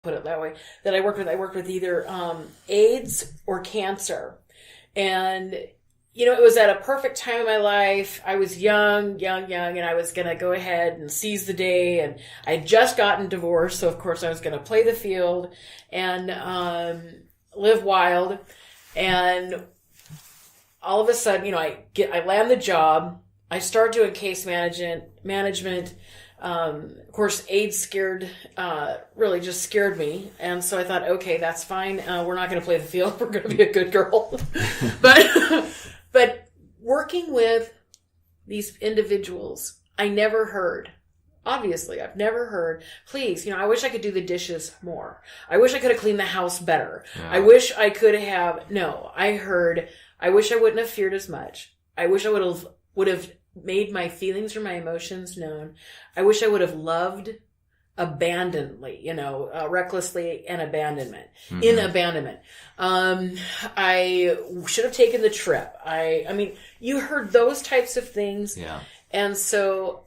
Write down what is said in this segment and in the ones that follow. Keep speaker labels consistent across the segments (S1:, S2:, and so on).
S1: put it that way, that I worked with either AIDS or cancer. And, it was at a perfect time in my life. I was young, and I was going to go ahead and seize the day. And I had just gotten divorced, so of course I was going to play the field and live wild. And all of a sudden, I land the job. I start doing case management. Of course, AIDS really just scared me. And so I thought, okay, that's fine. We're not going to play the field. We're going to be a good girl. But working with these individuals, I never heard. Obviously, I've never heard, please, I wish I could do the dishes more. I wish I could have cleaned the house better. Yeah. I wish I could have, no, I heard, I wish I wouldn't have feared as much. I wish I would have made my feelings or my emotions known. I wish I would have loved abandonedly, recklessly and abandonment, in abandonment. I should have taken the trip. I mean, you heard those types of things. Yeah. And so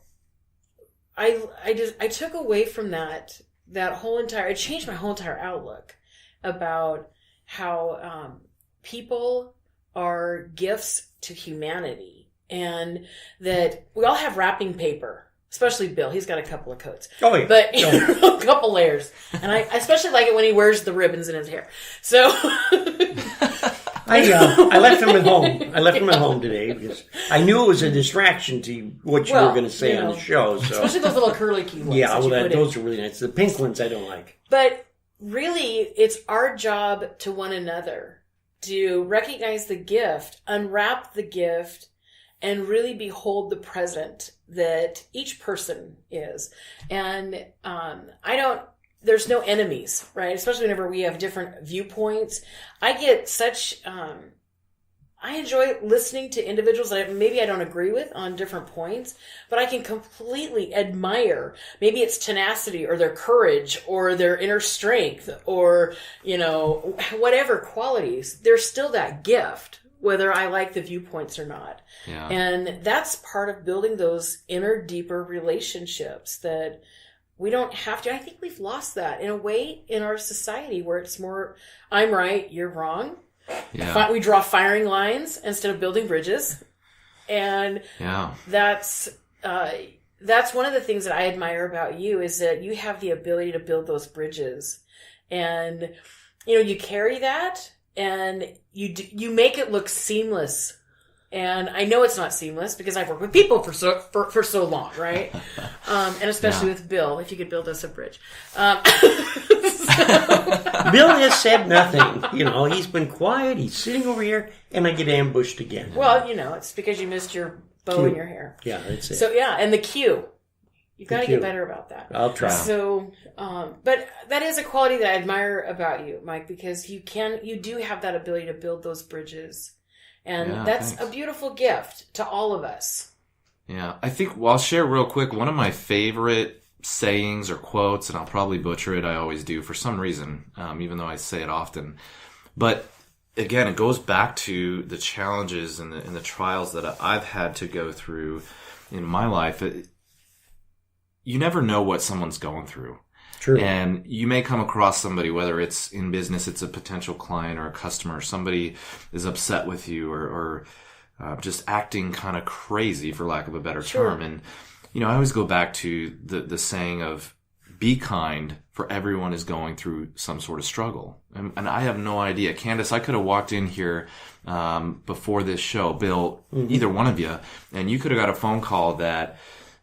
S1: I took away from that whole it changed my whole entire outlook about how, people are gifts to humanity, and that we all have wrapping paper. Especially Bill. He's got a couple of coats. Oh, yeah. But a couple layers. And I especially like it when he wears the ribbons in his hair. So
S2: I left him at home. I left him at home today because I knew it was a distraction to what you were going to say on the show. So.
S1: Especially those little curly key ones.
S2: Yeah, those are really nice. The pink ones I don't like.
S1: But really, it's our job to one another to recognize the gift, unwrap the gift, and really behold the present that each person is. And there's no enemies, right? Especially whenever we have different viewpoints. I get such, I enjoy listening to individuals that maybe I don't agree with on different points, but I can completely admire. Maybe it's tenacity or their courage or their inner strength or, whatever qualities. There's still that gift, whether I like the viewpoints or not. Yeah. And that's part of building those inner, deeper relationships that we don't have to. I think we've lost that in a way in our society where it's more, I'm right, you're wrong. Yeah. We draw firing lines instead of building bridges. And that's one of the things that I admire about you is that you have the ability to build those bridges. And, you carry that. And you make it look seamless, and I know it's not seamless because I've worked with people for so long, right? And especially with Bill, if you could build us a bridge. Bill
S2: has said nothing. He's been quiet. He's sitting over here, and I get ambushed again.
S1: Well, it's because you missed your bow in your hair.
S2: Yeah, that's it.
S1: So and the cue. You've got to get better about that.
S2: I'll try.
S1: So, but that is a quality that I admire about you, Mike, because you do have that ability to build those bridges. And that's a beautiful gift to all of us.
S3: Yeah. I think, I'll share real quick, one of my favorite sayings or quotes, and I'll probably butcher it, I always do for some reason, even though I say it often. But again, it goes back to the challenges and the trials that I've had to go through in my life. You never know what someone's going through. True. And you may come across somebody, whether it's in business, it's a potential client or a customer, somebody is upset with you or just acting kind of crazy, for lack of a better term. And, I always go back to the saying of be kind, for everyone is going through some sort of struggle. And I have no idea. Candace, I could have walked in here before this show, Bill, either one of you, and you could have got a phone call that,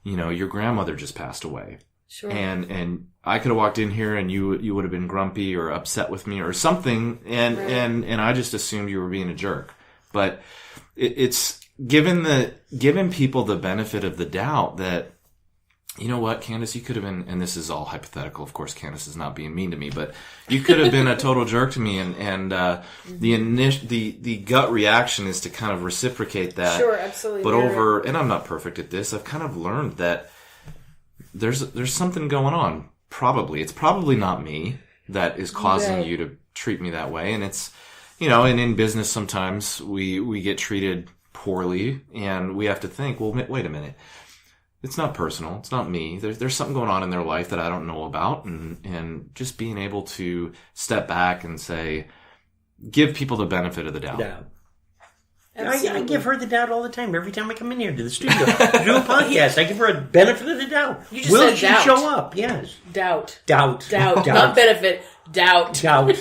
S3: your grandmother just passed away. Sure. And I could have walked in here and you would have been grumpy or upset with me or something. And I just assumed you were being a jerk. But it's giving people the benefit of the doubt that, you know what, Candace, you could have been, and this is all hypothetical. Of course, Candace is not being mean to me, but you could have been a total jerk to me. And the gut reaction is to kind of reciprocate that.
S1: Sure, absolutely.
S3: But and I'm not perfect at this. I've kind of learned that there's something going on. Probably. It's probably not me that is causing you to treat me that way. And it's, and in business sometimes we get treated poorly and we have to think, well, wait a minute. It's not personal. It's not me. There's something going on in their life that I don't know about, and just being able to step back and say, give people the benefit of the doubt.
S2: Yeah. I give her the doubt all the time. Every time I come in here to the studio to do a podcast, I give her a benefit of the doubt.
S1: You just
S2: Will
S1: said
S2: she
S1: doubt.
S2: show up? Yes.
S1: Doubt.
S2: Doubt.
S1: Not benefit. Doubt.
S2: Doubt.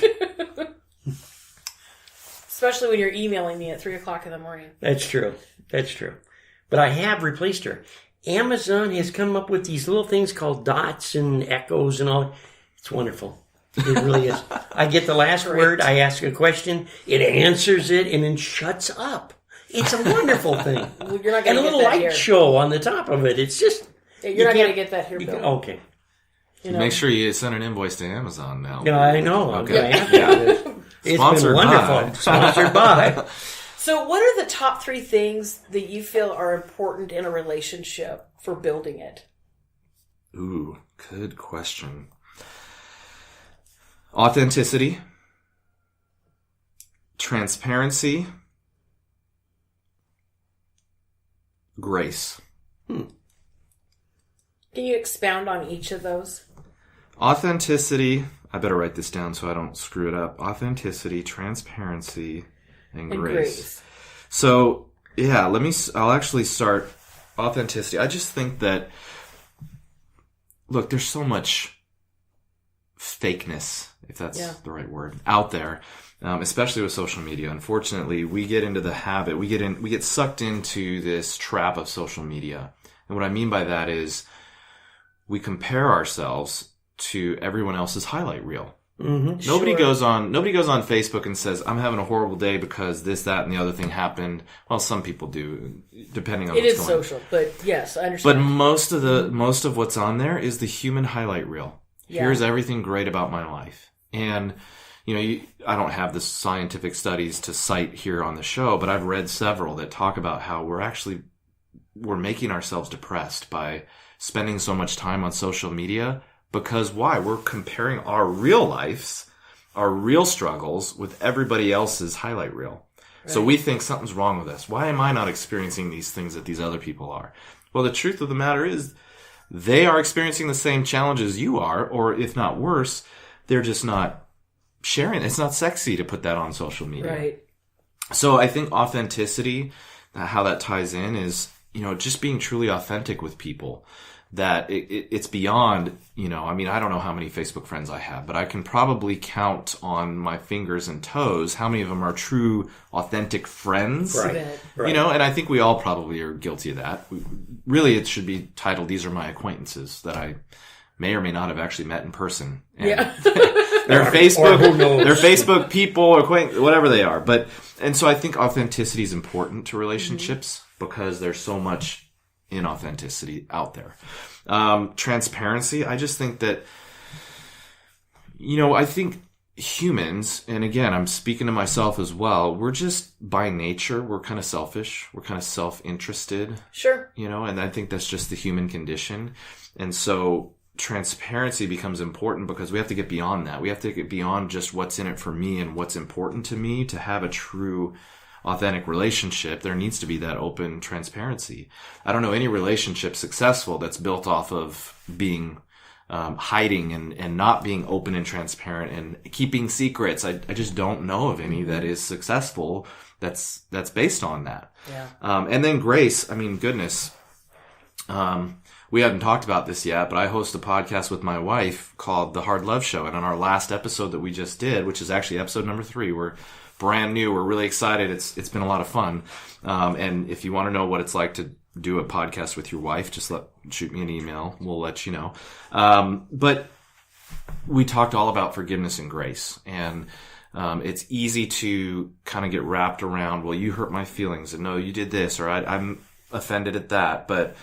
S1: Especially when you're emailing me at 3 o'clock in the morning.
S2: That's true. But I have replaced her. Amazon has come up with these little things called dots and echoes and all. It's wonderful. It really is. I get the last word, I ask a question, it answers it, and then shuts up. It's a wonderful thing.
S1: Well, you're not
S2: and
S1: going to get that
S2: a little light
S1: here.
S2: show on the top of it. It's just...
S1: You're not going to get that here, Bill.
S2: Okay.
S3: Make sure you send an invoice to Amazon now.
S2: Yeah, I know.
S3: Okay.
S2: It's
S3: Sponsored
S2: been wonderful.
S3: by.
S2: Sponsored by.
S1: So what are the top 3 things that you feel are important in a relationship for building it?
S3: Ooh, good question. Authenticity, transparency, grace.
S1: Can you expound on each of those?
S3: Authenticity, I better write this down so I don't screw it up. Authenticity, transparency, and grace. So, yeah, I'll actually start authenticity. I just think that, look, there's so much fakeness, if that's the right word, out there, especially with social media. Unfortunately, we get into the habit, we get sucked into this trap of social media. And what I mean by that is we compare ourselves to everyone else's highlight reel.
S2: Mm-hmm.
S3: Nobody goes on Facebook and says, I'm having a horrible day because this, that, and the other thing happened. Well, some people do, depending on what's going on.
S1: It is social, but yes, I understand.
S3: But most of what's on there is the human highlight reel.
S1: Yeah.
S3: Here's everything great about my life. And, I don't have the scientific studies to cite here on the show, but I've read several that talk about how we're making ourselves depressed by spending so much time on social media. Because why? We're comparing our real lives, our real struggles with everybody else's highlight reel. Right. So we think something's wrong with us. Why am I not experiencing these things that these other people are? Well, the truth of the matter is they are experiencing the same challenges you are, or if not worse, they're just not sharing. It's not sexy to put that on social media.
S1: Right.
S3: So I think authenticity, how that ties in is, just being truly authentic with people. That it's beyond, I don't know how many Facebook friends I have, but I can probably count on my fingers and toes how many of them are true, authentic friends.
S2: Right.
S3: And I think we all probably are guilty of that. Really, it should be titled, These Are My Acquaintances, that I may or may not have actually met in person. And they're Facebook people, whatever they are. And so I think authenticity is important to relationships because there's so much inauthenticity out there. Transparency, I just think that, I think humans, and again, I'm speaking to myself as well, we're just, by nature, we're kind of selfish. We're kind of self-interested.
S1: Sure.
S3: And I think that's just the human condition. And so transparency becomes important because we have to get beyond that. We have to get beyond just what's in it for me and what's important to me to have a true authentic relationship. There needs to be that open transparency. I don't know any relationship successful that's built off of being hiding and not being open and transparent and keeping secrets. I just don't know of any that is successful that's based on that.
S1: Yeah.
S3: And then grace, goodness. We hadn't talked about this yet, but I host a podcast with my wife called The Hard Love Show. And on our last episode that we just did, which is actually episode number 3, we're brand new. We're really excited. It's been a lot of fun. And if you want to know what it's like to do a podcast with your wife, just shoot me an email. We'll let you know. But we talked all about forgiveness and grace. And it's easy to kind of get wrapped around, well, you hurt my feelings, and no, you did this, or I'm offended at that. But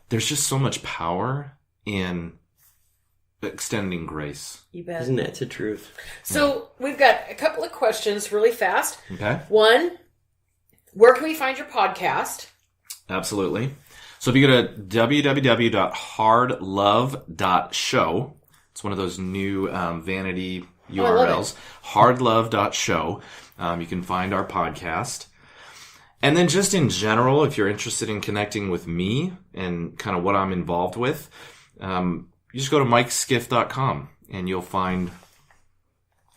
S3: there's just so much power in extending grace.
S1: You bet.
S2: Isn't that the truth?
S1: So we've got a couple of questions really fast.
S3: Okay.
S1: One, where can we find your podcast?
S3: Absolutely. So if you go to www.hardlove.show, it's one of those new vanity URLs, hardlove.show. You can find our podcast. And then just in general, if you're interested in connecting with me and kind of what I'm involved with, you just go to mikeskiff.com and you'll find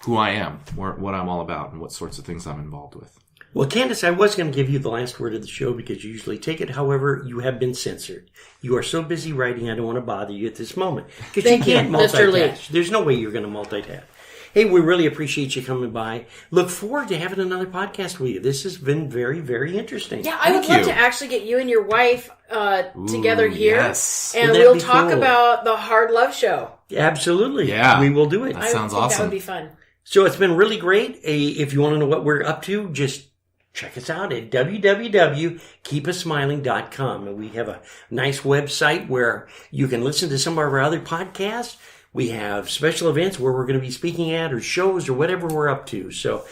S3: who I am, what I'm all about, and what sorts of things I'm involved with.
S2: Well, Candace, I was going to give you the last word of the show because you usually take it. However, you have been censored. You are so busy writing, I don't want to bother you at this moment. Because you can't multitask. There's no way you're going to multitask. Hey, we really appreciate you coming by. Look forward to having another podcast with you. This has been very, very interesting.
S1: Yeah, I would love to actually get you and your wife together here.
S3: Yes.
S1: And we'll talk about the Hard Love Show.
S2: Absolutely.
S3: Yeah.
S2: We will do it.
S3: That sounds awesome.
S1: That would be fun.
S2: So it's been really great. If you want to know what we're up to, just check us out at www.keepusmiling.com. And we have a nice website where you can listen to some of our other podcasts. We have special events where we're going to be speaking at or shows or whatever we're up to. So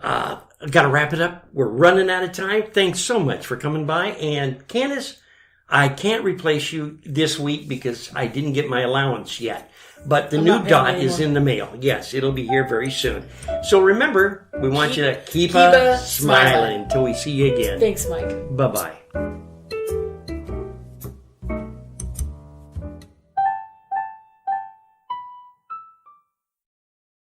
S2: I've got to wrap it up. We're running out of time. Thanks so much for coming by. And Candace, I can't replace you this week because I didn't get my allowance yet. But the new dot is in the mail. Yes, it'll be here very soon. So remember, we want you to keep smiling until we see you again.
S1: Thanks, Mike.
S2: Bye-bye.